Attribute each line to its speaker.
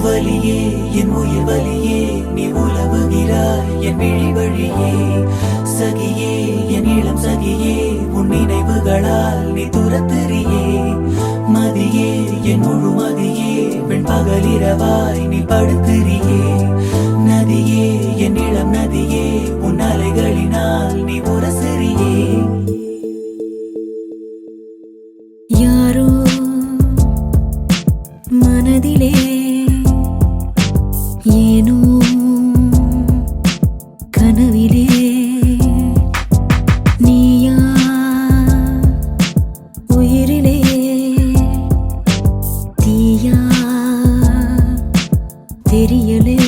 Speaker 1: வலியே என் உயிர் வலியே நீ உலவுகிறாய் என் விழி வழியே சகியே என் இளம் சகியே உன் நினைவுகளால் நீ துரத்தெறியே மதியே என் முழு மதியே பெண் பகலிரவாய் நீ படுத்திரியே நதியே என் இளம் நதியே உன் அலைகளினால் நீ உரசெறியே
Speaker 2: யாரோ மனதிலே ஏனோ கனவிலே நீயா உயிரிலே தீயா தெரியலே